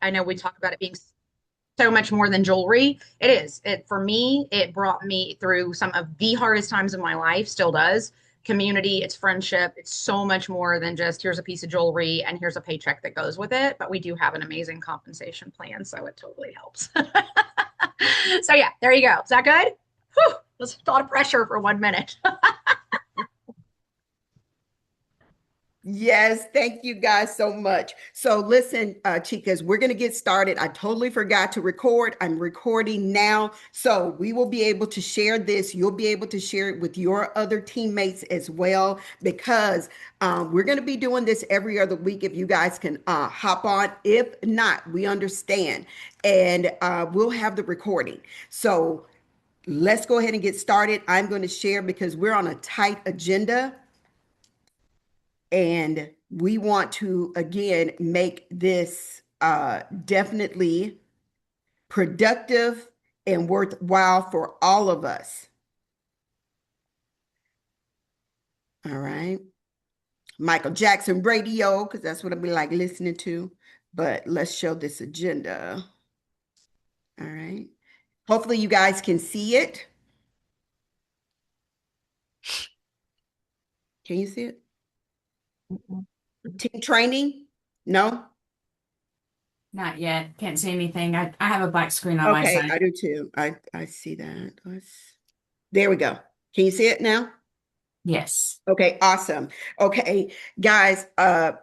I know we talk about it being so much more than jewelry. It is. It for me, it brought me through some of the hardest times of my life, still does. Community, it's friendship, it's so much more than just here's a piece of jewelry and here's a paycheck that goes with it. But we do have an amazing compensation plan, so it totally helps. So yeah, there you go. Is that good? Whew, that's a lot of pressure for 1 minute. Yes, thank you guys so much. So listen, chicas, we're going to get started. I totally forgot to record. I'm recording now. So we will be able to share this. You'll be able to share it with your other teammates as well, because we're going to be doing this every other week if you guys can hop on. If not, we understand. And we'll have the recording. So let's go ahead and get started. I'm going to share because we're on a tight agenda. And we want to, again, make this definitely productive and worthwhile for all of us. All right. Michael Jackson radio, because that's what I'll be like listening to. But let's show this agenda. All right. Hopefully, you guys can see it. Can you see it? Team training? No? Not yet. Can't see anything. I have a black screen on my Okay, I side. do too. I see that. There we go. Can you see it now? Yes. Okay, awesome. Okay, guys,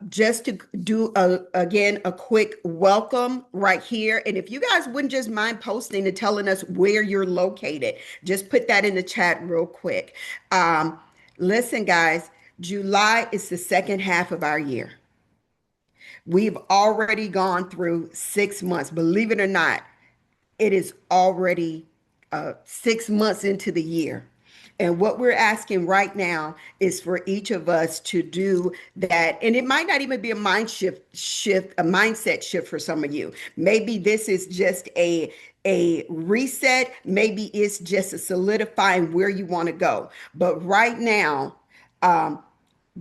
just to do again a quick welcome right here. And if you guys wouldn't just mind posting and telling us where you're located, just put that in the chat real quick. Um, Listen, guys, July is the second half of our year. We've already gone through 6 months. Believe it or not, it is already 6 months into the year. And what we're asking right now is for each of us to do that. And it might not even be a a mindset shift for some of you. Maybe this is just a reset. Maybe it's just a solidifying where you want to go. But right now, um,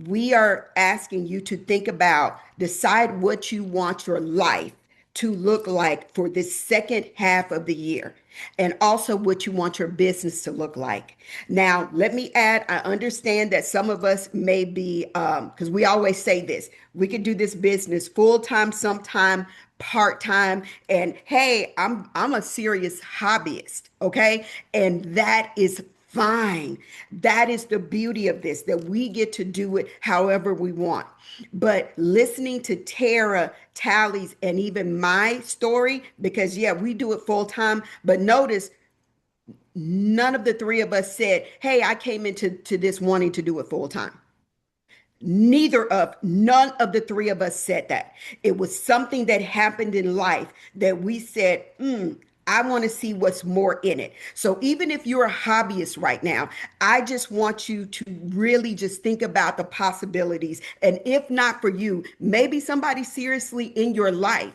we are asking you to think about, decide what you want your life to look like for this second half of the year, and also what you want your business to look like. Now, let me add, I understand that some of us may be, because we always say this, we could do this business full time, sometime part time, and hey, I'm a serious hobbyist, okay, and that is fine. That is the beauty of this, that we get to do it however we want. But listening to Tara, Tally's, and even my story, because yeah, we do it full time, but notice none of the three of us said, hey, I came into this wanting to do it full time. None of the three of us said that. It was something that happened in life that we said, I want to see what's more in it. So even if you're a hobbyist right now, I just want you to really just think about the possibilities. And if not for you, maybe somebody seriously in your life,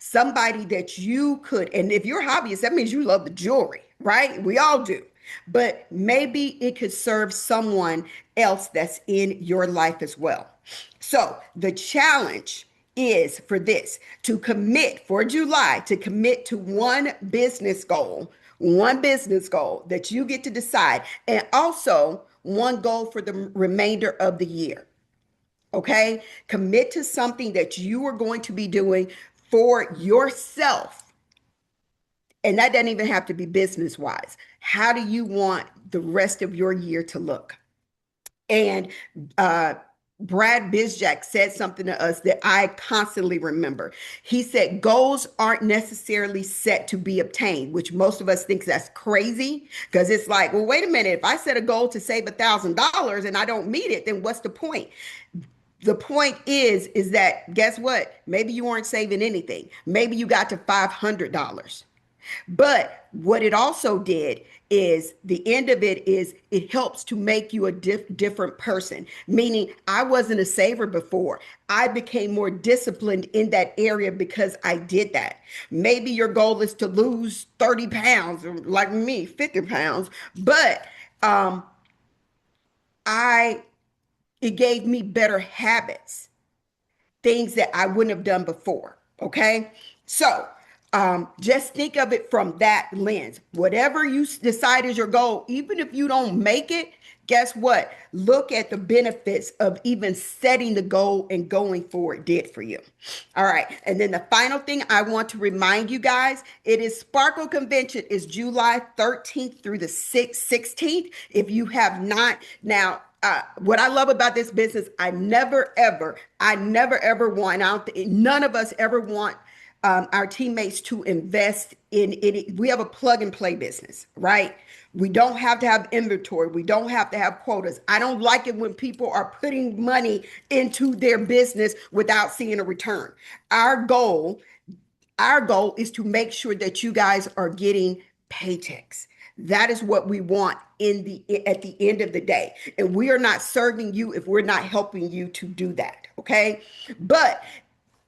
somebody that you could, and if you're a hobbyist, that means you love the jewelry, right? We all do. But maybe it could serve someone else that's in your life as well. So the challenge is for this, to commit for July, to commit to one business goal that you get to decide, and also one goal for the remainder of the year. Okay. Commit to something that you are going to be doing for yourself. And that doesn't even have to be business wise. How do you want the rest of your year to look? And uh, Brad Bizjack said something to us that I constantly remember. He said, goals aren't necessarily set to be obtained, which most of us think that's crazy, because it's like, well, wait a minute. If I set a goal to save $1,000 and I don't meet it, then what's the point? The point is that, guess what? Maybe you weren't saving anything. Maybe you got to $500. But what it also did is, the end of it is, it helps to make you a different person. Meaning, I wasn't a saver before. I became more disciplined in that area because I did that. Maybe your goal is to lose 30 pounds, or like me, 50 pounds. But I it gave me better habits, things that I wouldn't have done before. Okay. So just think of it from that lens. Whatever you decide is your goal, even if you don't make it, guess what? Look at the benefits of even setting the goal and going for it did for you. All right. And then the final thing I want to remind you guys, it is Sparkle Convention is July 13th through the 16th. If you have not now, what I love about this business, I never ever want out. None of us ever want our teammates to invest in it. We have a plug and play business, right? We don't have to have inventory. We don't have to have quotas. I don't like it when people are putting money into their business without seeing a return. Our goal, our goal is to make sure that you guys are getting paychecks. That is what we want in the at the end of the day. And we are not serving you if we're not helping you to do that. Okay. But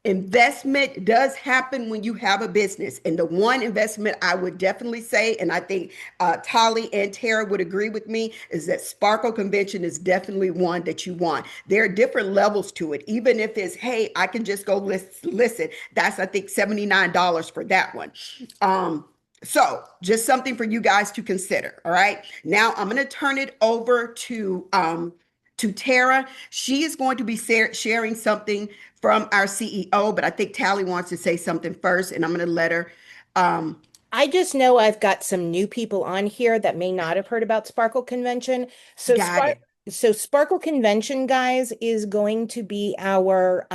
investment does happen when you have a business. And the one investment I would definitely say, and I think Tolly and Tara would agree with me, is that Sparkle Convention is definitely one that you want. There are different levels to it. Even if it's, hey, I can just go listen. That's, I think, $79 for that one. So just something for you guys to consider. All right. Now I'm going to turn it over to Tara. She is going to be sharing something from our CEO, but I think Tally wants to say something first, and I'm going to let her. Um, I just know I've got some new people on here that may not have heard about Sparkle Convention. So got it. Sparkle Convention, guys, is going to be our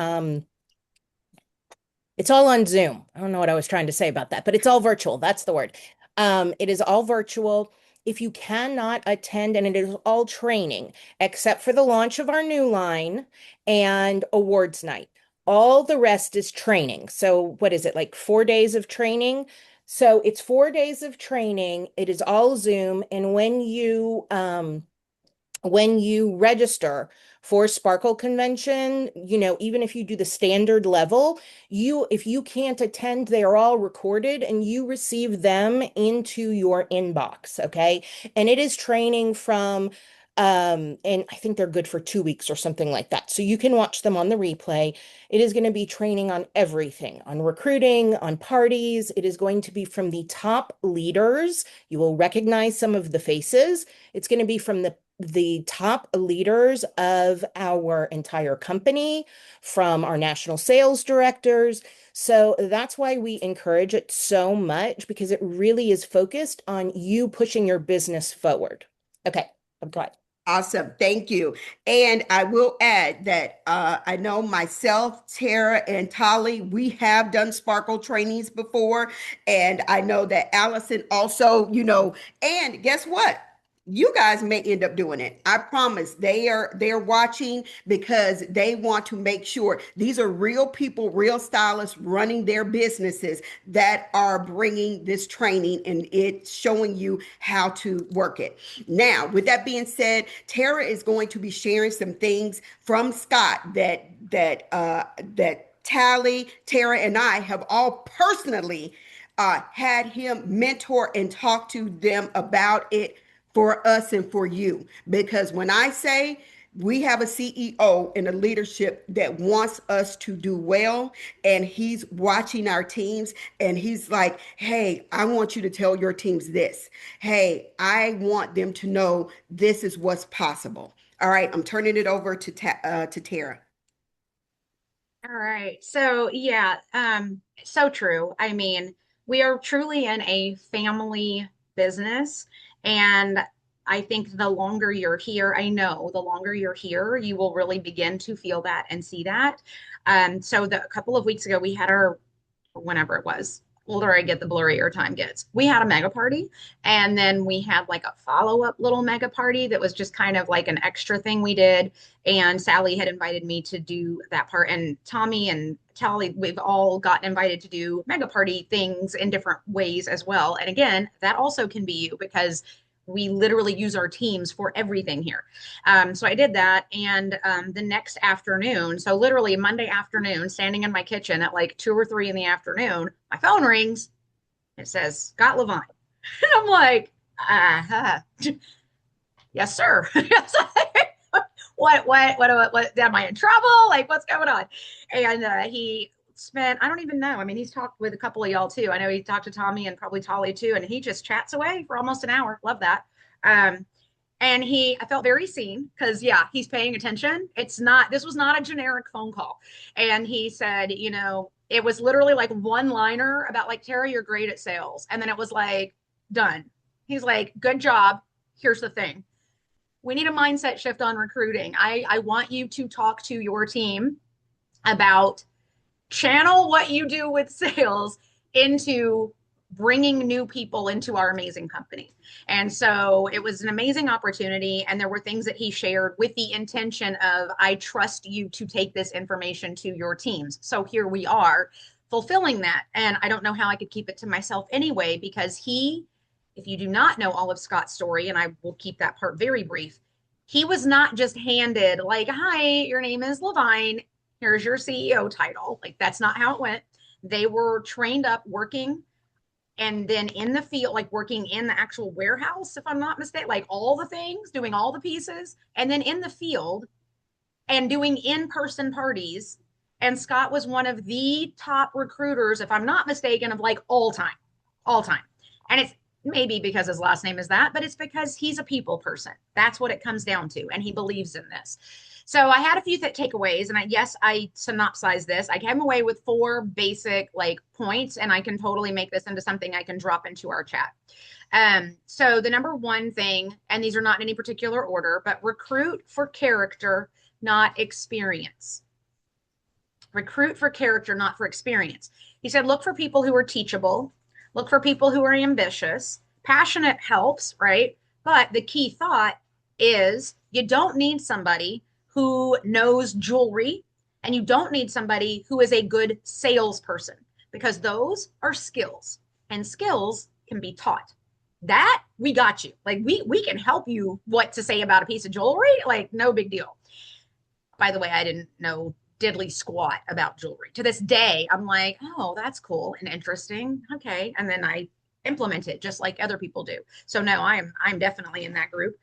it's all on Zoom. I don't know what I was trying to say about that, but it's all virtual. That's the word. It is all virtual. If you cannot attend, and it is all training, except for the launch of our new line and awards night. All the rest is training. So what is it, like 4 days of training? So it's 4 days of training. It is all Zoom. And when you register for Sparkle Convention, even if you do the standard level, if you can't attend, they are all recorded and you receive them into your inbox, okay? And it is training from and I think they're good for 2 weeks or something like that. So you can watch them on the replay. It is going to be training on everything, on recruiting, on parties. It is going to be from the top leaders. You will recognize some of the faces. It's going to be from the top leaders of our entire company, from our national sales directors. So that's why we encourage it so much, because it really is focused on you pushing your business forward. Okay, I'm glad. Awesome. Thank you. And I will add that I know myself, Tara, and Tolly, we have done Sparkle trainings before. And I know that Allison also, and guess what? You guys may end up doing it. I promise. They're watching because they want to make sure these are real people, real stylists running their businesses that are bringing this training, and it's showing you how to work it. Now, with that being said, Tara is going to be sharing some things from Scott that Tally, Tara, and I have all personally had him mentor and talk to them about it for us and for you. Because when I say we have a CEO and a leadership that wants us to do well, and he's watching our teams, and he's like, hey, I want you to tell your teams this. Hey, I want them to know this is what's possible. All right, I'm turning it over to Tara. All right. So yeah, so true. I mean, we are truly in a family business, and I think the longer you're here, I know the longer you're here, you will really begin to feel that and see that. So a couple of weeks ago, we had our whenever it was. Older I get, the blurrier time gets. We had a mega party, and then we had like a follow-up little mega party that was just kind of like an extra thing we did. And Sally had invited me to do that part. And Tommy and Tally, we've all gotten invited to do mega party things in different ways as well. And again, that also can be you, because we literally use our teams for everything here. So I did that. And the next afternoon, so literally Monday afternoon, standing in my kitchen at like 2 or 3 in the afternoon, my phone rings. It says Scott Levine. And I'm like, uh-huh. Yes, sir. what, am I in trouble? Like, what's going on? And he spent, I don't even know. I mean, he's talked with a couple of y'all too. I know he talked to Tommy and probably Tolly too, and he just chats away for almost an hour. Love that. Um, and I felt very seen because, yeah, he's paying attention. This was not a generic phone call. And he said, it was literally like one liner about like, Tara, you're great at sales. And then it was like, done. He's like, good job. Here's the thing. We need a mindset shift on recruiting. I want you to talk to your team about channel what you do with sales into bringing new people into our amazing company. And so it was an amazing opportunity. And there were things that he shared with the intention of, I trust you to take this information to your teams. So here we are fulfilling that. And I don't know how I could keep it to myself anyway, because if you do not know all of Scott's story, and I will keep that part very brief, he was not just handed like, hi, your name is Levine, here's your CEO title. Like, that's not how it went. They were trained up working, and then in the field, like working in the actual warehouse, if I'm not mistaken, like all the things, doing all the pieces, and then in the field and doing in-person parties. And Scott was one of the top recruiters, if I'm not mistaken, of like all time. And it's maybe because his last name is that, but it's because he's a people person. That's what it comes down to. And he believes in this. So I had a few takeaways, and I synopsized this. I came away with 4 basic like points, and I can totally make this into something I can drop into our chat. So the number 1 thing, and these are not in any particular order, but recruit for character, not experience. Recruit for character, not for experience. He said, look for people who are teachable. Look for people who are ambitious. Passionate helps, right? But the key thought is you don't need somebody who knows jewelry, and you don't need somebody who is a good salesperson, because those are skills, and skills can be taught. That we got you. Like we can help you what to say about a piece of jewelry, like no big deal. By the way, I didn't know diddly squat about jewelry. To this day, I'm like, oh, that's cool and interesting. Okay. And then I implement it just like other people do. So no, I'm definitely in that group.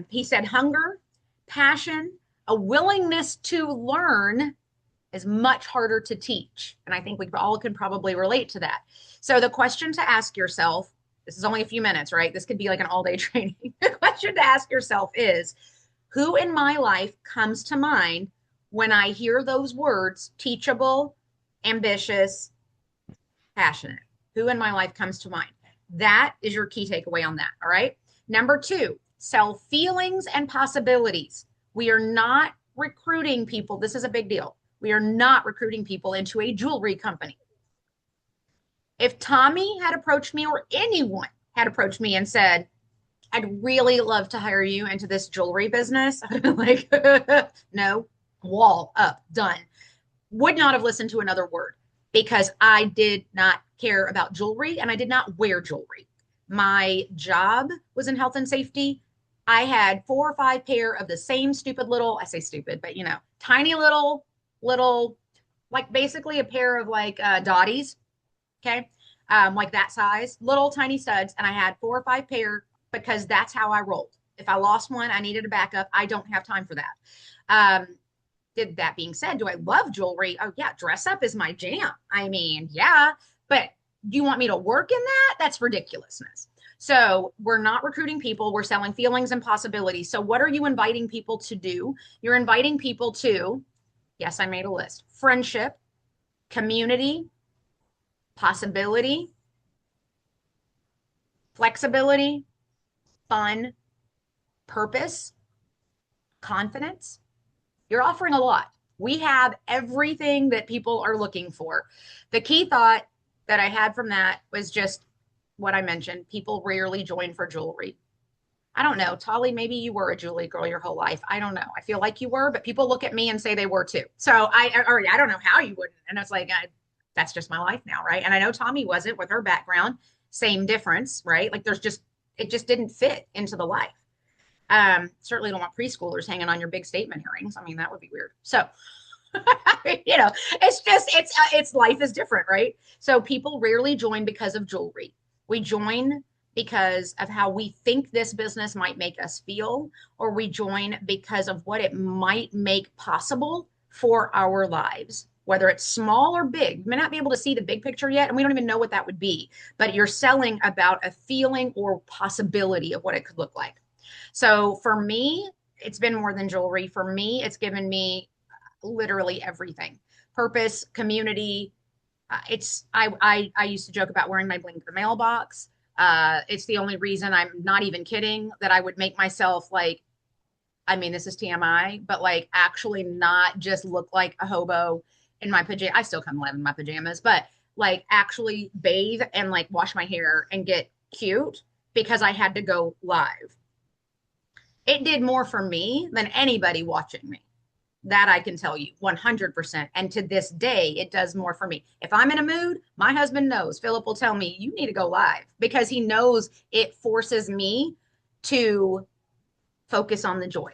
He said hunger, passion, a willingness to learn is much harder to teach. And I think we all can probably relate to that. So the question to ask yourself, this is only a few minutes, right? This could be like an all-day training. The question to ask yourself is, who in my life comes to mind when I hear those words, teachable, ambitious, passionate? Who in my life comes to mind? That is your key takeaway on that. All right. Number 2, sell feelings and possibilities. We are not recruiting people. This is a big deal. We are not recruiting people into a jewelry company. If Tommy had approached me, or anyone had approached me and said, I'd really love to hire you into this jewelry business, I'd be like, no, wall up, done. Would not have listened to another word, because I did not care about jewelry and I did not wear jewelry. My job was in health and safety. I had 4 or 5 pair of the same stupid little, I say stupid, but tiny little, like basically a pair of like Dotties. Okay. Like that size, little tiny studs. And I had 4 or 5 pair, because that's how I rolled. If I lost one, I needed a backup. I don't have time for that. That being said, do I love jewelry? Oh yeah. Dress up is my jam. I mean, yeah, but do you want me to work in that? That's ridiculousness. So we're not recruiting people. We're selling feelings and possibilities. So what are you inviting people to do? You're inviting people to, yes, I made a list: friendship, community, possibility, flexibility, fun, purpose, confidence. You're offering a lot. We have everything that people are looking for. The key thought that I had from that was just what I mentioned. People rarely join for jewelry. I don't know. Tolly, maybe you were a jewelry girl your whole life. I don't know. I feel like you were, but people look at me and say they were too. So I don't know how you wouldn't. And it's like, that's just my life now, right? And I know Tommy wasn't, with her background. Same difference, right? Like it just didn't fit into the life. Certainly don't want preschoolers hanging on your big statement earrings. I mean, that would be weird. So, it's life is different, right? So people rarely join because of jewelry. We join because of how we think this business might make us feel, or we join because of what it might make possible for our lives. whether it's small or big. You may not be able to see the big picture yet, and we don't even know what that would be, but you're selling about a feeling or possibility of what it could look like. So for me, it's been more than jewelry. For me, it's given me literally everything: purpose, community. I used to joke about wearing my bling at the mailbox. It's the only reason, I'm not even kidding, that I would make myself like, I mean, this is TMI, but like actually not just look like a hobo in my pajamas. I still come live in my pajamas, but like actually bathe and like wash my hair and get cute because I had to go live. It did more for me than anybody watching me. That I can tell you 100%. And to this day, it does more for me. If I'm in a mood, my husband knows. Philip will tell me, you need to go live, because he knows it forces me to focus on the joy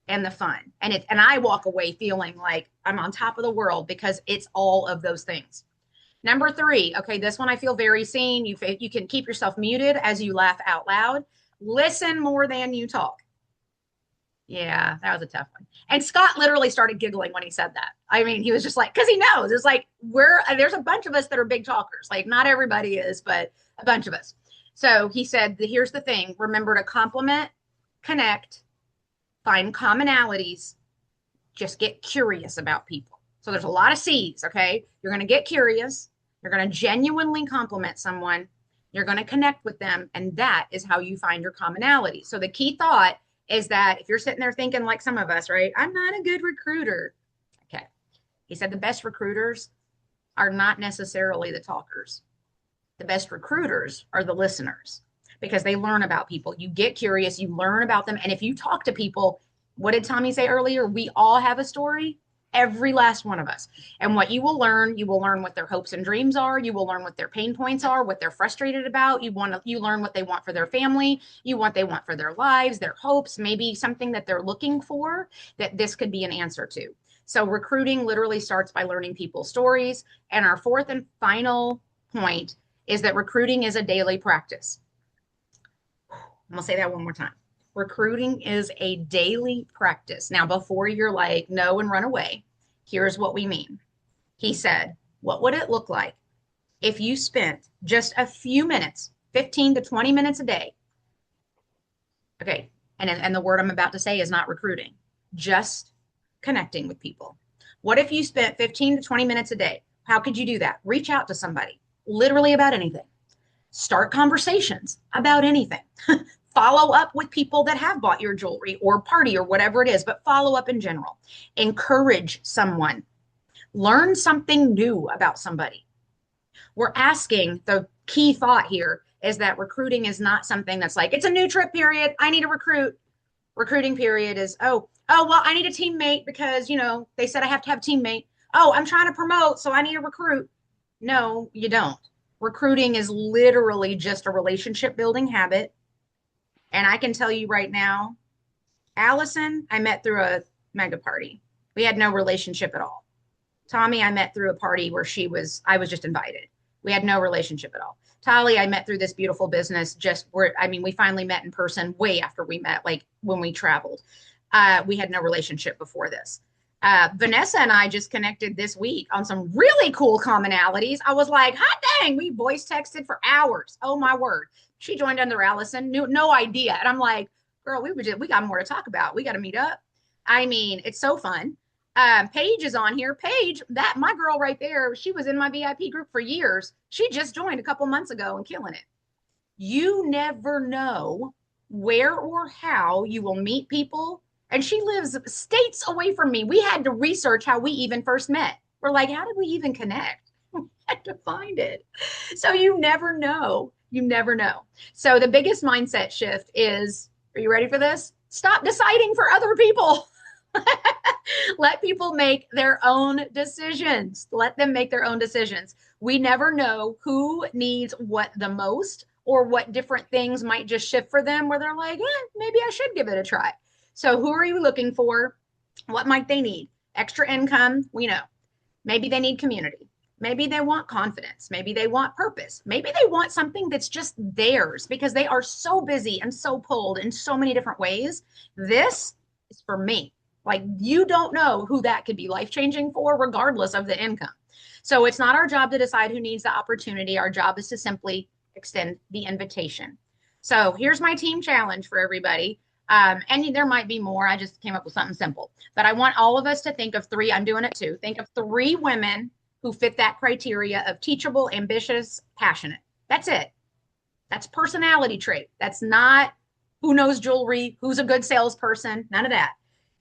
and the fun. And I walk away feeling like I'm on top of the world because it's all of those things. Number 3, okay, this one I feel very seen. You can keep yourself muted as you laugh out loud. Listen more than you talk. Yeah, that was a tough one. And Scott literally started giggling when he said that. I mean, he was just like, because he knows it's like there's a bunch of us that are big talkers. Like, not everybody is, but a bunch of us. So he said, here's the thing: remember to compliment, connect, find commonalities, just get curious about people. So there's a lot of C's, okay? You're going to get curious. You're going to genuinely compliment someone. You're going to connect with them. And that is how you find your commonality. So the key thought is that if you're sitting there thinking like some of us, right? I'm not a good recruiter. Okay. He said the best recruiters are not necessarily the talkers. The best recruiters are the listeners, because they learn about people. You get curious, you learn about them. And if you talk to people, what did Tommy say earlier? We all have a story. Every last one of us. And what you will learn what their hopes and dreams are. You will learn what their pain points are, what they're frustrated about. You learn what they want for their family, what they want for their lives, their hopes, maybe something that they're looking for that this could be an answer to. So recruiting literally starts by learning people's stories. And our 4th and final point is that recruiting is a daily practice. I'm going to say that one more time. Recruiting is a daily practice. Now, before you're like, no, and run away, here's what we mean. He said, what would it look like if you spent just a few minutes, 15 to 20 minutes a day? Okay. And the word I'm about to say is not recruiting, just connecting with people. What if you spent 15 to 20 minutes a day? How could you do that? Reach out to somebody, literally about anything. Start conversations about anything. Follow up with people that have bought your jewelry or party or whatever it is, but follow up in general. Encourage someone. Learn something new about somebody. We're asking, the key thought here is that recruiting is not something that's like, it's a new trip period, I need to recruit. Recruiting period is, well, I need a teammate because, they said I have to have a teammate. Oh, I'm trying to promote, so I need to recruit. No, you don't. Recruiting is literally just a relationship building habit. And I can tell you right now, Allison, I met through a mega party. We had no relationship at all. Tommy, I met through a party where I was just invited. We had no relationship at all. Tali, I met through this beautiful business we finally met in person way after we met, like when we traveled. We had no relationship before this. Vanessa and I just connected this week on some really cool commonalities. I was like, hot dang, we voice texted for hours. Oh my word. She joined under Allison, no idea. And I'm like, girl, we got more to talk about. We got to meet up. I mean, it's so fun. Paige is on here. Paige, that my girl right there, she was in my VIP group for years. She just joined a couple months ago and killing it. You never know where or how you will meet people. And she lives states away from me. We had to research how we even first met. We're like, how did we even connect? We had to find it. So you never know. You never know. So the biggest mindset shift is, are you ready for this? Stop deciding for other people. Let people make their own decisions. Let them make their own decisions. We never know who needs what the most, or what different things might just shift for them where they're like, maybe I should give it a try. So who are you looking for? What might they need? Extra income, we know. Maybe they need community. Maybe they want confidence. Maybe they want purpose. Maybe they want something that's just theirs because they are so busy and so pulled in so many different ways. This is for me. Like you don't know who that could be life changing for, regardless of the income. So it's not our job to decide who needs the opportunity. Our job is to simply extend the invitation. So here's my team challenge for everybody. And there might be more. I just came up with something simple, but I want all of us to think of three. I'm doing it too. Think of three women who fit that criteria of teachable, ambitious, passionate. That's it. That's personality trait. That's not who knows jewelry, who's a good salesperson, none of that.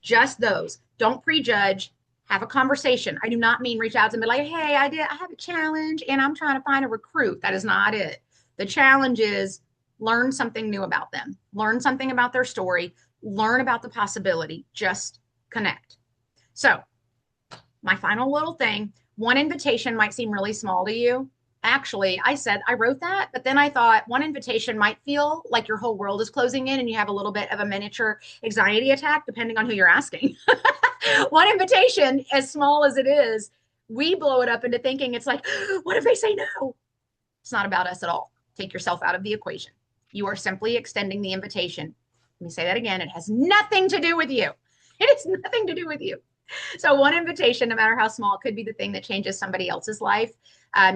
Just those. Don't prejudge. Have a conversation. I do not mean reach out to me like, hey, I have a challenge and I'm trying to find a recruit. That is not it. The challenge is learn something new about them, learn something about their story, learn about the possibility, just connect. So, my final little thing, one invitation might seem really small to you. Actually, I wrote that, but then I thought one invitation might feel like your whole world is closing in and you have a little bit of a miniature anxiety attack, depending on who you're asking. One invitation, as small as it is, we blow it up into thinking it's like, what if they say no? It's not about us at all. Take yourself out of the equation. You are simply extending the invitation. Let me say that again. It has nothing to do with you. It has nothing to do with you. So one invitation, no matter how small, could be the thing that changes somebody else's life.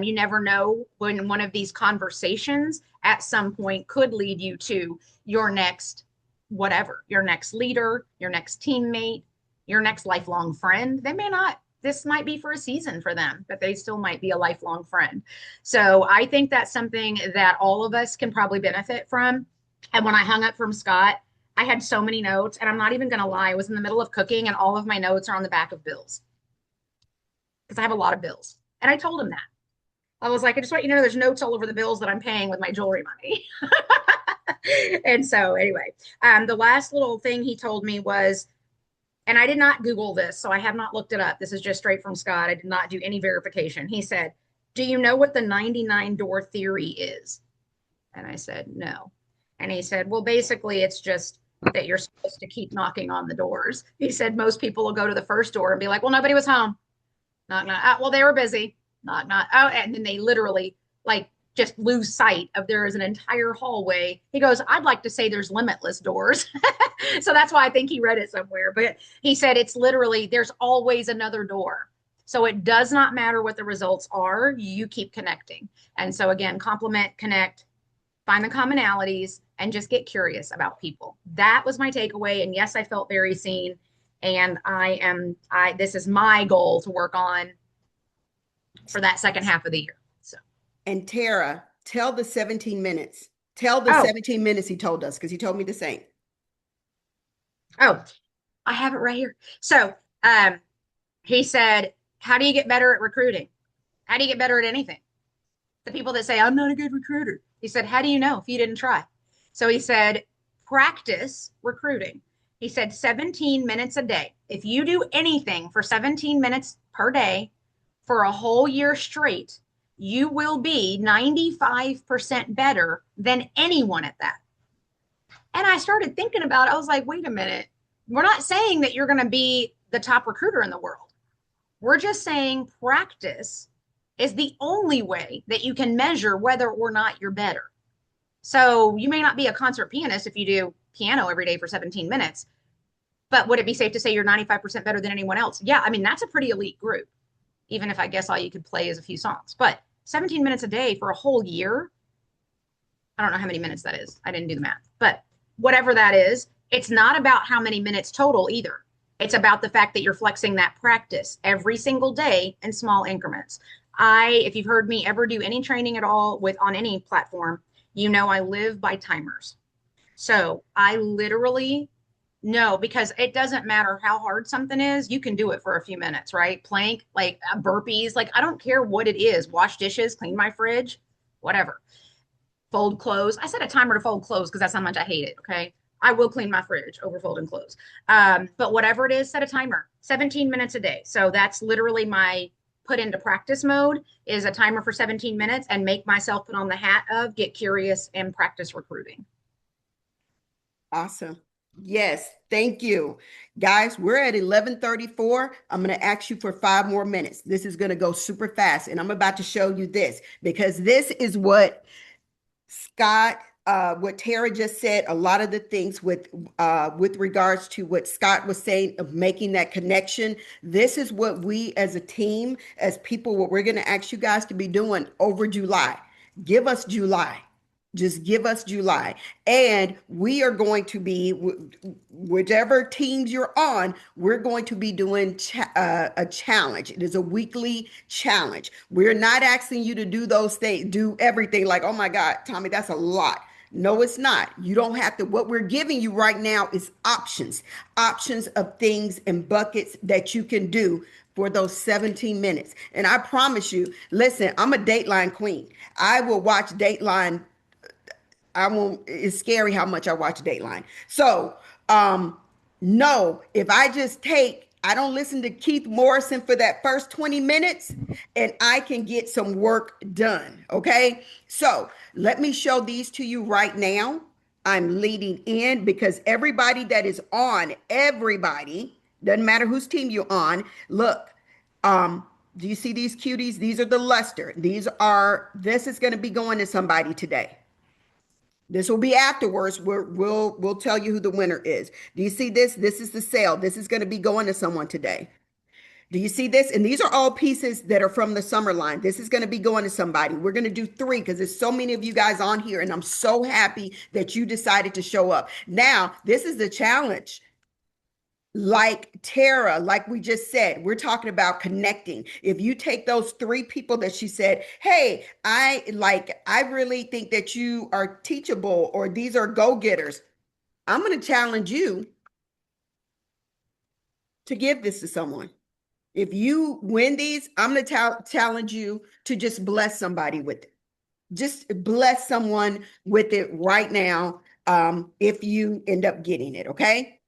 You never know when one of these conversations at some point could lead you to your next whatever, your next leader, your next teammate, your next lifelong friend. They may not, this might be for a season for them, but they still might be a lifelong friend. So I think that's something that all of us can probably benefit from. And when I hung up from Scott, I had so many notes, and I'm not even going to lie. I was in the middle of cooking, and all of my notes are on the back of bills because I have a lot of bills. And I told him that. I was like, I just want you to know there's notes all over the bills that I'm paying with my jewelry money. And so, anyway, the last little thing he told me was, and I did not Google this, so I have not looked it up. This is just straight from Scott. I did not do any verification. He said, do you know what the 99 door theory is? And I said, no. And he said, well, basically, it's just that you're supposed to keep knocking on the doors. He said, most people will go to the first door and be like, well, nobody was home. Knock, knock. Well, they were busy. Knock, knock. Oh, and then they literally like just lose sight of there is an entire hallway. He goes, I'd like to say there's limitless doors. So that's why I think he read it somewhere. But he said it's literally there's always another door. So it does not matter what the results are, you keep connecting. And so again, compliment, connect, find the commonalities, and just get curious about people. That was my takeaway. And yes, I felt very seen. And this is my goal to work on for that second half of the year. So, And Tara, tell the 17 minutes. Tell the oh, 17 minutes he told us, because he told me the same. oh, I have it right here. So, he said, how do you get better at recruiting? How do you get better at anything? The people that say, I'm not a good recruiter. He said, how do you know if you didn't try? So he said, practice recruiting. He said 17 minutes a day. If you do anything for 17 minutes per day for a whole year straight, you will be 95% better than anyone at that. And I started thinking about it. I was like, wait a minute. We're not saying that you're going to be the top recruiter in the world. We're just saying practice is the only way that you can measure whether or not you're better. So you may not be a concert pianist if you do piano every day for 17 minutes, but would it be safe to say you're 95% better than anyone else? Yeah, I mean, that's a pretty elite group, even if I guess all you could play is a few songs. But 17 minutes a day for a whole year, I don't know how many minutes that is. I didn't do the math, but whatever that is, it's not about how many minutes total either. It's about the fact that you're flexing that practice every single day in small increments. If you've heard me ever do any training at all on any platform, you know I live by timers. So I literally know, because it doesn't matter how hard something is, you can do it for a few minutes, right? Plank, like burpees, like I don't care what it is. Wash dishes, clean my fridge, whatever. Fold clothes. I set a timer to fold clothes because that's how much I hate it. Okay. I will clean my fridge over folding clothes. But whatever it is, set a timer, 17 minutes a day. So that's literally my put into practice mode is a timer for 17 minutes and make myself put on the hat of get curious and practice recruiting. Awesome. Yes, thank you. Guys, we're at 11:34. I'm going to ask you for 5 more minutes. This is going to go super fast, and I'm about to show you this because this is what Scott what Tara just said, a lot of the things with regards to what Scott was saying of making that connection. This is what we as a team, as people, what we're going to ask you guys to be doing over July. Give us July. Just give us July. And we are going to be, whichever teams you're on, we're going to be doing a challenge. It is a weekly challenge. We're not asking you to do those things, do everything like, oh my God, Tommy, that's a lot. No, it's not. You don't have to. What we're giving you right now is options of things and buckets that you can do for those 17 minutes. And I promise you, listen, I'm a Dateline queen. I will watch Dateline. I won't, it's scary how much I watch Dateline. So, no, if I just take, I don't listen to Keith Morrison for that first 20 minutes and I can get some work done. Okay. So let me show these to you right now. I'm leading in because everybody that is on, everybody, doesn't matter whose team you're on. Look, do you see these cuties? These are the luster. This is going to be going to somebody today. This will be afterwards. We'll tell you who the winner is. Do you see this? This is the sale. This is going to be going to someone today. Do you see this? And these are all pieces that are from the summer line. This is going to be going to somebody. We're going to do 3 because there's so many of you guys on here, and I'm so happy that you decided to show up. Now, this is the challenge. Like Tara, like we just said, we're talking about connecting. If you take those 3 people that she said, hey, I really think that you are teachable or these are go-getters. I'm going to challenge you to give this to someone. If you win these, I'm going to challenge you to just bless somebody with it. Just bless someone with it right now, if you end up getting it, okay?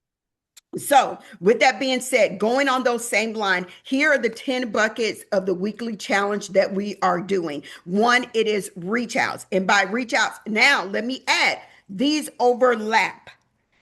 So with that being said, going on those same line, here are the 10 buckets of the weekly challenge that we are doing. 1, it is reach outs. And by reach outs, now let me add, these overlap.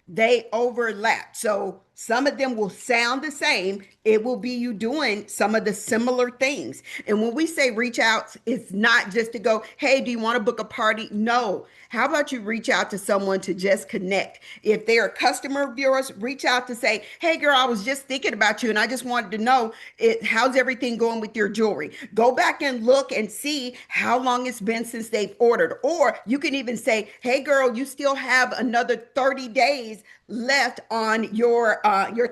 They overlap. So some of them will sound the same. It will be you doing some of the similar things. And when we say reach out, it's not just to go, hey, do you want to book a party? No. How about you reach out to someone to just connect? If they're a customer of yours, reach out to say, hey, girl, I was just thinking about you and I just wanted to know how's everything going with your jewelry? Go back and look and see how long it's been since they've ordered. Or you can even say, hey, girl, you still have another 30 days left on your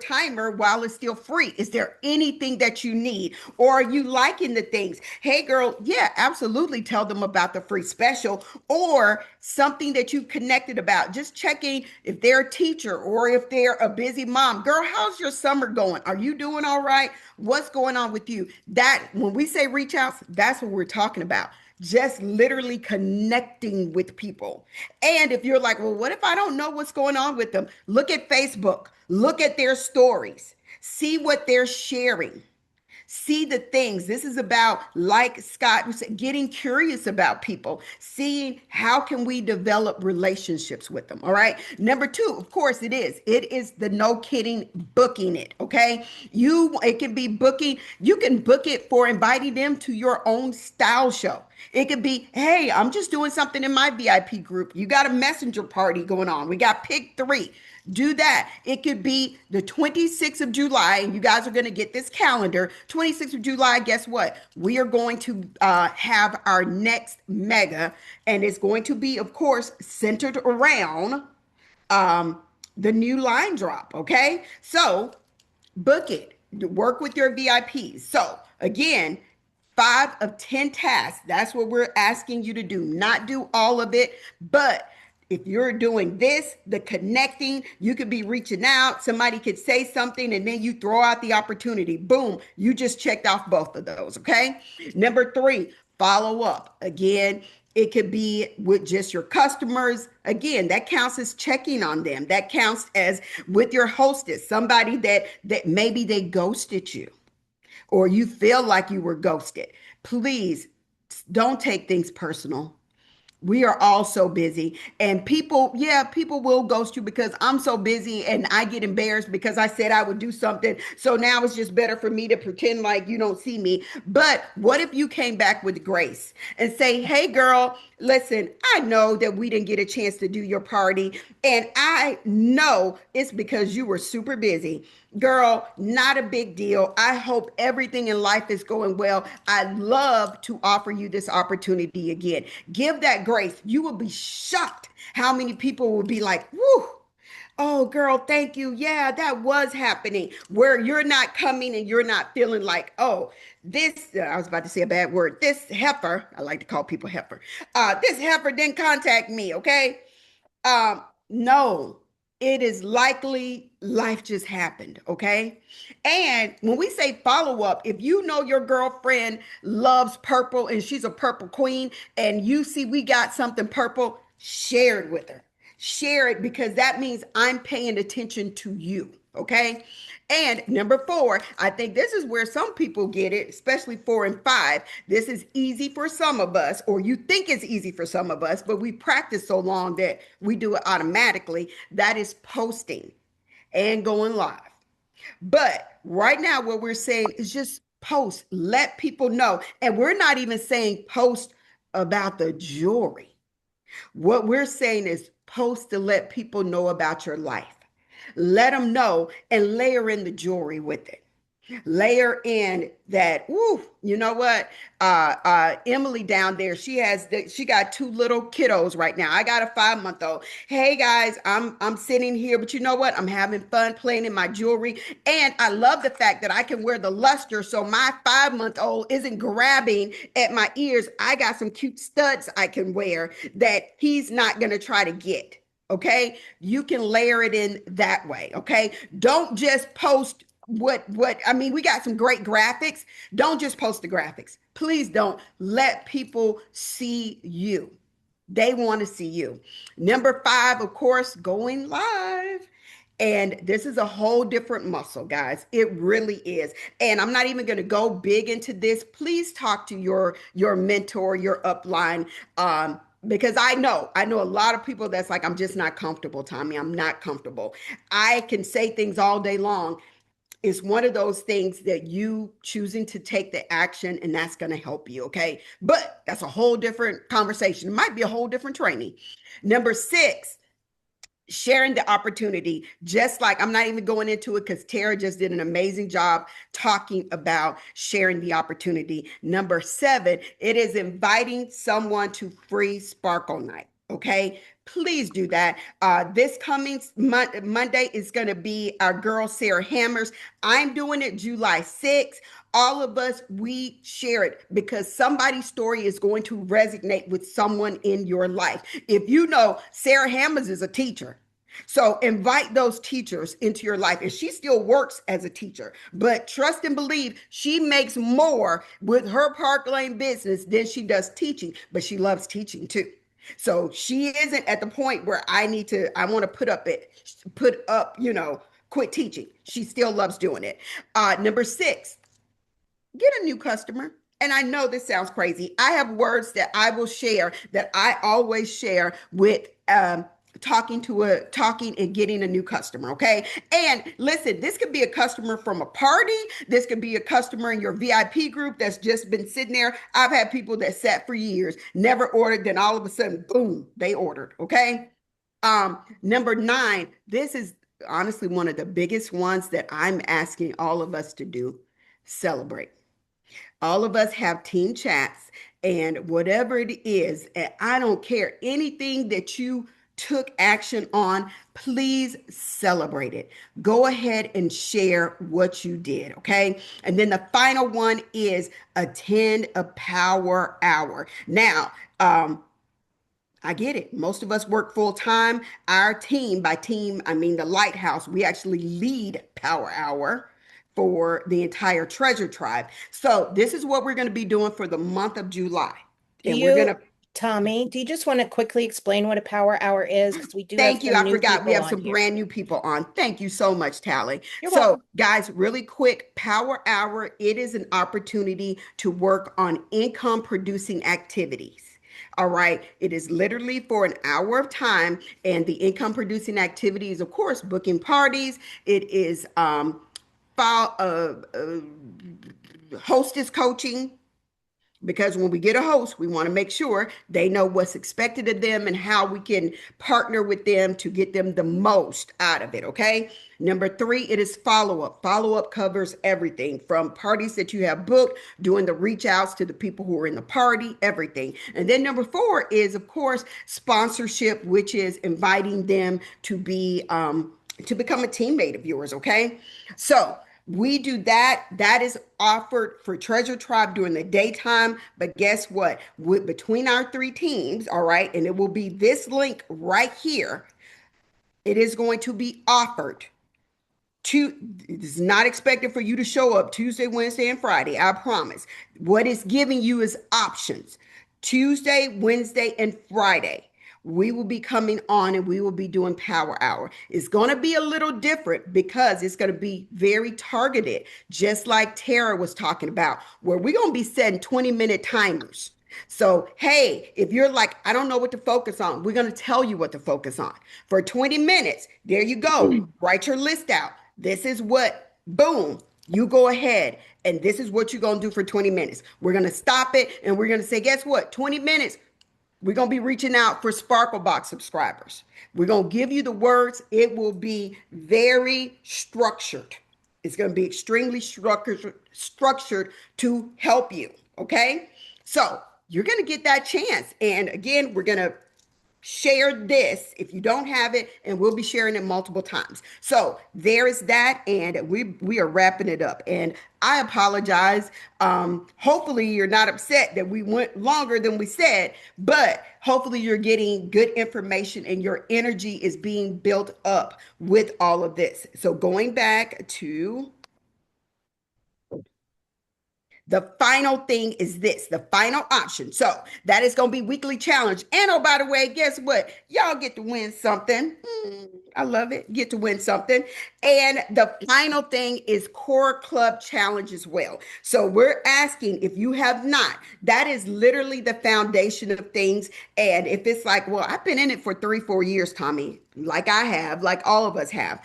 timer while it's still free. Is there anything that you need? Or are you liking the things? Hey girl, yeah, absolutely, tell them about the free special or something that you connected about. Just checking if they're a teacher or if they're a busy mom. Girl, how's your summer going? Are you doing all right? What's going on with you? That when we say reach out, that's what we're talking about. Just literally connecting with people. And if you're like, well, what if I don't know what's going on with them? Look at Facebook, look at their stories, see what they're sharing. See the things. This is about, like Scott was saying, getting curious about people, seeing how can we develop relationships with them. All right. Number 2, of course, it is the no kidding booking it. Okay. It can be booking. You can book it for inviting them to your own style show. It could be, hey, I'm just doing something in my VIP group. You got a messenger party going on. We got pick 3. Do that. It could be the 26th of July, and you guys are going to get this calendar. 26th of July, guess what? We are going to have our next mega, and it's going to be, of course, centered around the new line drop. Okay. So book it, work with your VIPs. So again, 5 of 10 tasks. That's what we're asking you to do. Not do all of it, but if you're doing this, the connecting, you could be reaching out. Somebody could say something and then you throw out the opportunity. Boom, you just checked off both of those. Okay. Number 3, follow up. Again, it could be with just your customers. Again, that counts as checking on them. That counts as with your hostess, somebody that maybe they ghosted you or you feel like you were ghosted. Please don't take things personal. We are all so busy, and people, yeah, people will ghost you because I'm so busy and I get embarrassed because I said I would do something. So now it's just better for me to pretend like you don't see me. But what if you came back with grace and say, hey, girl, listen, I know that we didn't get a chance to do your party, and I know it's because you were super busy. Girl, not a big deal. I hope everything in life is going well. I'd love to offer you this opportunity again. Give that grace. You will be shocked how many people will be like, whoo. Oh, girl, thank you. Yeah, that was happening where you're not coming and you're not feeling like, oh, this, I was about to say a bad word. This heifer, I like to call people heifer. This heifer didn't contact me, okay? No, it is likely life just happened, okay? And when we say follow up, if you know your girlfriend loves purple and she's a purple queen, and you see we got something purple, share it with her. Share it because that means I'm paying attention to you, okay? And number four, I think this is where some people get it, especially 4 and 5. This is easy for some of us, or you think it's easy for some of us, but we practice so long that we do it automatically. That is posting and going live. But right now, what we're saying is just post, let people know. And we're not even saying post about the jewelry. What we're saying is post to let people know about your life. Let them know and layer in the jewelry with it. Layer in that, woo, you know what? Emily down there, she got two little kiddos right now. I got a 5 month old. Hey guys, I'm sitting here, but you know what? I'm having fun playing in my jewelry. And I love the fact that I can wear the luster so my 5 month old isn't grabbing at my ears. I got some cute studs I can wear that he's not gonna try to get. Okay, you can layer it in that way. Okay, don't just post what I mean. We got some great graphics. Don't just post the graphics. Please don't. Let people see you. They want to see you. Number 5, of course, going live. And this is a whole different muscle, guys. It really is. And I'm not even going to go big into this. Please talk to your mentor, your upline, because I know a lot of people that's like, I'm just not comfortable, Tommy. I'm not comfortable. I can say things all day long. It's one of those things that you choosing to take the action, and that's going to help you. Okay. But that's a whole different conversation. It might be a whole different training. Number 6, sharing the opportunity. Just like, I'm not even going into it because Tara just did an amazing job talking about sharing the opportunity. Number 7, it is inviting someone to free Sparkle Night. Okay, please do that. This coming Monday is going to be our girl Sarah Hammers. I'm doing it July 6th. All of us, we share it because somebody's story is going to resonate with someone in your life. If you know, Sarah Hammers is a teacher. So invite those teachers into your life. And she still works as a teacher, but trust and believe she makes more with her Park Lane business than she does teaching, but she loves teaching too. So she isn't at the point where I want to put up, quit teaching. She still loves doing it. Number 6, get a new customer. And I know this sounds crazy. I have words that I will share that I always share with talking and getting a new customer. Okay. And listen, this could be a customer from a party. This could be a customer in your VIP group that's just been sitting there. I've had people that sat for years, never ordered, then all of a sudden, boom, they ordered. Okay. Number 9, this is honestly one of the biggest ones that I'm asking all of us to do. Celebrate. All of us have team chats, and whatever it is, and I don't care anything that you took action on, please celebrate it. Go ahead and share what you did, okay? And then the final one is attend a power hour. Now, I get it. Most of us work full time. Our team, by team, I mean the Lighthouse, we actually lead Power Hour for the entire Treasure Tribe. So this is what we're going to be doing for the month of July. Do And we're going to, Tommy, do you just want to quickly explain what a power hour is? Because we do have thank you. some I new forgot we people have on some here. brand new people on. Thank you so much, Tally. You're So, welcome. guys, really quick, Power Hour, it is an opportunity to work on income producing activities. All right. It is literally for an hour of time. And the income producing activities, of course, booking parties. It is file, hostess coaching, because when we get a host, we want to make sure they know what's expected of them and how we can partner with them to get them the most out of it. Okay. Number three, it is follow up. Follow up covers everything from parties that you have booked, doing the reach outs to the people who are in the party, everything. And then number four is, of course, sponsorship, which is inviting them to be, to become a teammate of yours. Okay. So, we do that. That is offered for Treasure Tribe during the daytime. But guess what? Between our three teams, all right, and it will be this link right here. It is going to be offered it is not expected for you to show up Tuesday, Wednesday, and Friday. I promise. What it's giving you is options. Tuesday, Wednesday, and Friday. We will be coming on and we will be doing Power Hour. It's going to be a little different because it's going to be very targeted, just like Tara was talking about, where we're going to be setting 20-minute timers. So, hey, if you're like, I don't know what to focus on, we're going to tell you what to focus on. For 20 minutes, there you go. Write your list out. This is what, boom, you go ahead and this is what you're going to do for 20 minutes. We're going to stop it and we're going to say, guess what? 20 minutes, we're going to be reaching out for Sparkle Box subscribers. We're going to give you the words. It will be very structured. It's going to be extremely structured to help you. Okay. So you're going to get that chance. And again, we're going to share this if you don't have it, and we'll be sharing it multiple times. So there is that, and we are wrapping it up. And I apologize. Hopefully you're not upset that we went longer than we said, but hopefully you're getting good information and your energy is being built up with all of this. So going back to the final thing is this, the final option. So that is going to be weekly challenge. And oh, by the way, guess what? Y'all get to win something. I love it. Get to win something. And the final thing is Core Club Challenge as well. So we're asking if you have not, that is literally the foundation of things. And if it's like, well, I've been in it for 3-4 years, Tommy, like I have, like all of us have.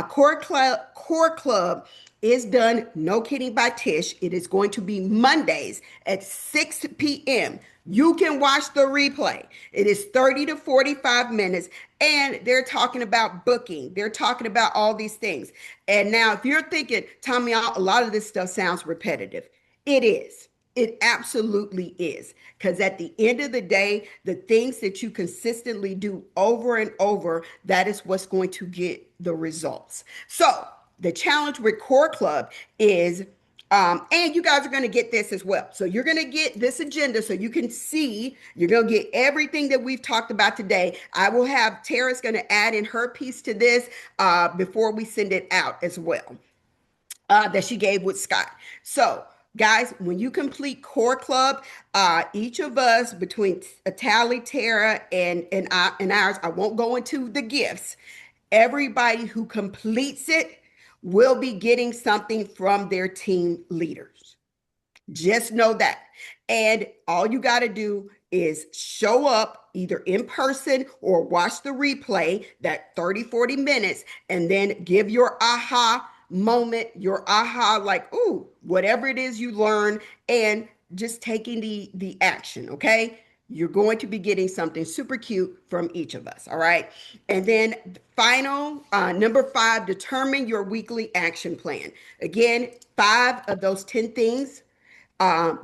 Core Club is done, no kidding, by Tish. It is going to be Mondays at 6 p.m. You can watch the replay. It is 30 to 45 minutes, and they're talking about booking. They're talking about all these things. And now, if you're thinking, Tommy, a lot of this stuff sounds repetitive, it is. It absolutely is. Because at the end of the day, the things that you consistently do over and over, that is what's going to get the results. So, the challenge with Core Club is, and you guys are going to get this as well. So you're going to get this agenda so you can see, you're going to get everything that we've talked about today. I will have Tara's going to add in her piece to this before we send it out as well, that she gave with Scott. So guys, when you complete Core Club, each of us between Tally, Tara, and ours, I won't go into the gifts. Everybody who completes it will be getting something from their team leaders. Just know that. And all you got to do is show up either in person or watch the replay, that 30-40 minutes, and then give your aha moment, your aha, like, ooh, whatever it is you learn, and just taking the action. Okay. You're going to be getting something super cute from each of us. All right. And then final, number 5, determine your weekly action plan. Again, 5 of those 10 things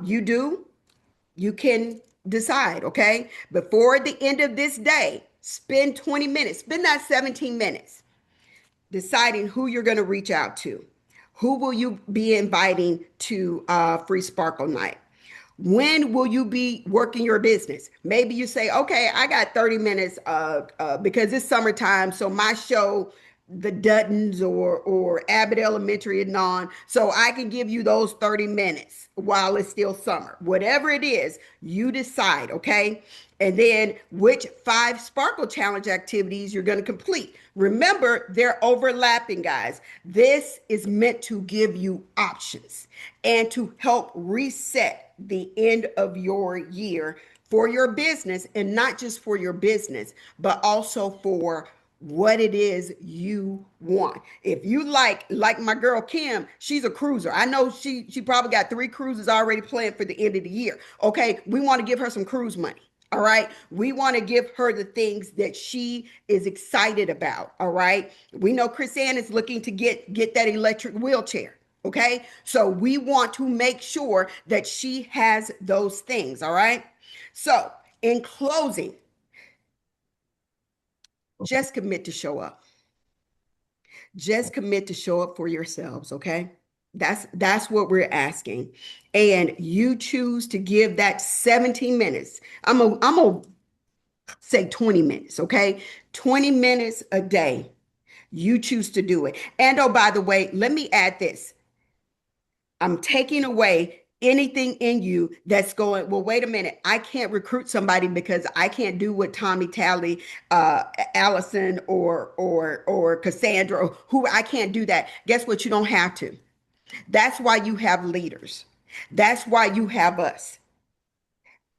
you can decide. Okay. Before the end of this day, spend 20 minutes, spend that 17 minutes deciding who you're going to reach out to. Who will you be inviting to Free Sparkle Night? When will you be working your business? Maybe you say, okay, I got 30 minutes because it's summertime. So my show, the Duttons or Abbott Elementary and on, so I can give you those 30 minutes while it's still summer. Whatever it is, you decide, okay? And then which 5 Sparkle Challenge activities you're going to complete. Remember, they're overlapping, guys. This is meant to give you options and to help reset the end of your year for your business, and not just for your business, but also for what it is you want. If you like my girl Kim, she's a cruiser. I know she probably got 3 cruises already planned for the end of the year. Okay, we want to give her some cruise money. All right. We want to give her the things that she is excited about. All right. We know Chris Ann is looking to get that electric wheelchair. Okay. So we want to make sure that she has those things. All right. So in closing, just commit to show up. Just commit to show up for yourselves. Okay. That's what we're asking. And you choose to give that 17 minutes. I'm a say 20 minutes, okay? 20 minutes a day. You choose to do it. And oh, by the way, let me add this. I'm taking away anything in you that's going, well, wait a minute. I can't recruit somebody because I can't do what Tommy Tally, Allison, or Cassandra, or who I can't do that. Guess what? You don't have to. That's why you have leaders. That's why you have us.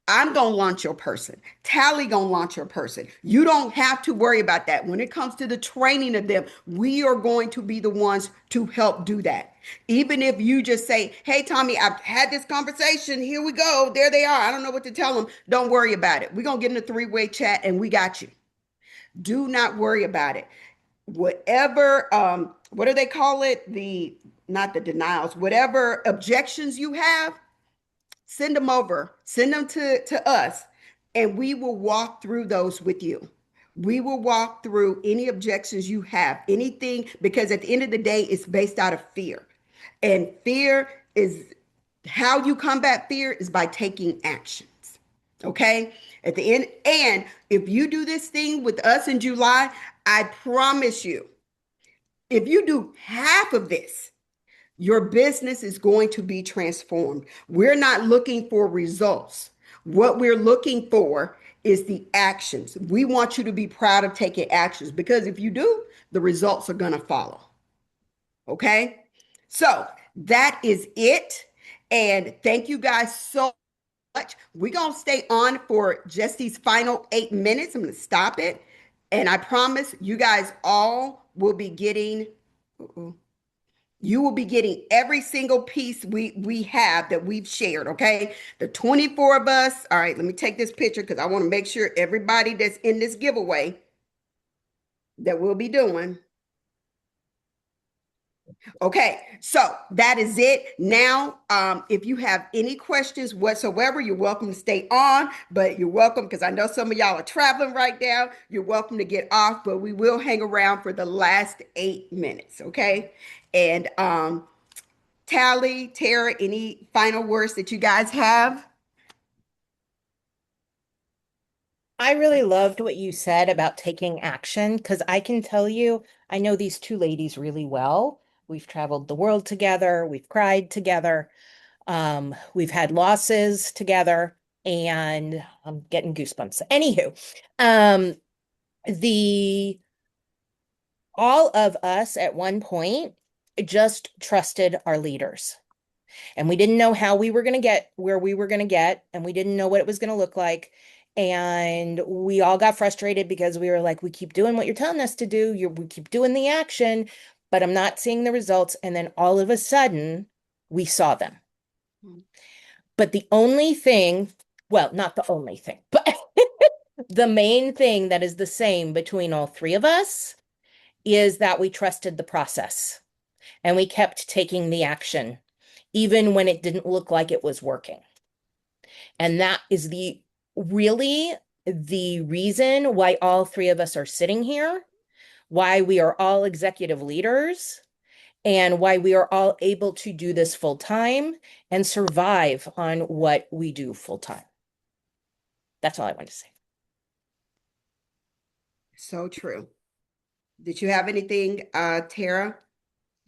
I'm going to launch your person. Tally going to launch your person. You don't have to worry about that. When it comes to the training of them, we are going to be the ones to help do that. Even if you just say, hey, Tommy, I've had this conversation. Here we go. There they are. I don't know what to tell them. Don't worry about it. We're going to get in a 3-way chat and we got you. Do not worry about it. Whatever, what do they call it? Not the denials, whatever objections you have, send them over, send them to us, and we will walk through those with you. We will walk through any objections you have, anything, because at the end of the day, it's based out of fear. And fear is how you combat fear is by taking actions. Okay. At the end, and if you do this thing with us in July, I promise you, if you do half of this, your business is going to be transformed. We're not looking for results. What we're looking for is the actions. We want you to be proud of taking actions because if you do, the results are going to follow. Okay? So that is it. And thank you guys so much. We're going to stay on for just these final 8 minutes. I'm going to stop it. And I promise you guys all will be getting. You will be getting every single piece we have that we've shared, okay? The 24 of us. All right, let me take this picture because I want to make sure everybody that's in this giveaway that we'll be doing. Okay, so that is it. Now, if you have any questions whatsoever, you're welcome to stay on, but you're welcome because I know some of y'all are traveling right now. You're welcome to get off, but we will hang around for the last 8 minutes, okay? And Tally, Tara, any final words that you guys have? I really loved what you said about taking action because I can tell you, I know these two ladies really well. We've traveled the world together, we've cried together, we've had losses together, and I'm getting goosebumps. Anywho, um, the all of us at one point just trusted our leaders. And we didn't know how we were going to get where we were going to get, and we didn't know what it was going to look like. And we all got frustrated because we were like, we keep doing what you're telling us to do. We keep doing the action, but I'm not seeing the results. And then all of a sudden, we saw them. But the only thing, well, not the only thing, but the main thing that is the same between all three of us is that we trusted the process and we kept taking the action, even when it didn't look like it was working. And that is really the reason why all three of us are sitting here, why we are all executive leaders, and why we are all able to do this full time and survive on what we do full time. That's all I want to say. So true. Did you have anything, Tara?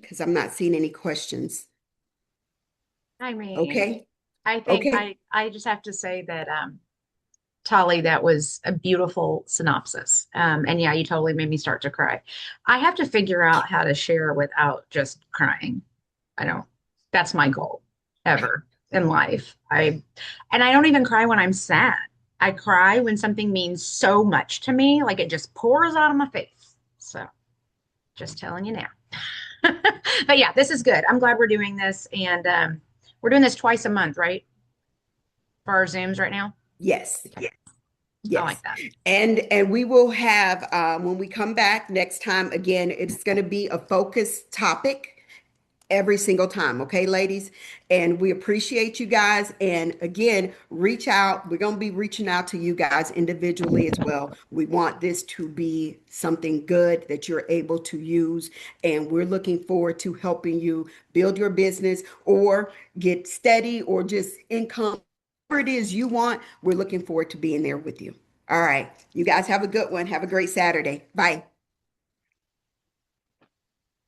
Because I'm not seeing any questions. I mean, Okay. I think Okay. I just have to say that Tolly, that was a beautiful synopsis. And yeah, you totally made me start to cry. I have to figure out how to share without just crying. I don't, that's my goal ever in life. And I don't even cry when I'm sad. I cry when something means so much to me, like it just pours out of my face. So just telling you now. But yeah, this is good. I'm glad we're doing this. And we're doing this twice a month, right? For our Zooms right now. Yes. Okay. I Yes. like that. And we will have when we come back next time, again, it's going to be a focused topic every single time. Okay, ladies? And we appreciate you guys. And again, reach out. We're going to be reaching out to you guys individually as well. We want this to be something good that you're able to use. And we're looking forward to helping you build your business or get steady or just income. Whatever it is you want, we're looking forward to being there with you. All right. You guys have a good one. Have a great Saturday. Bye.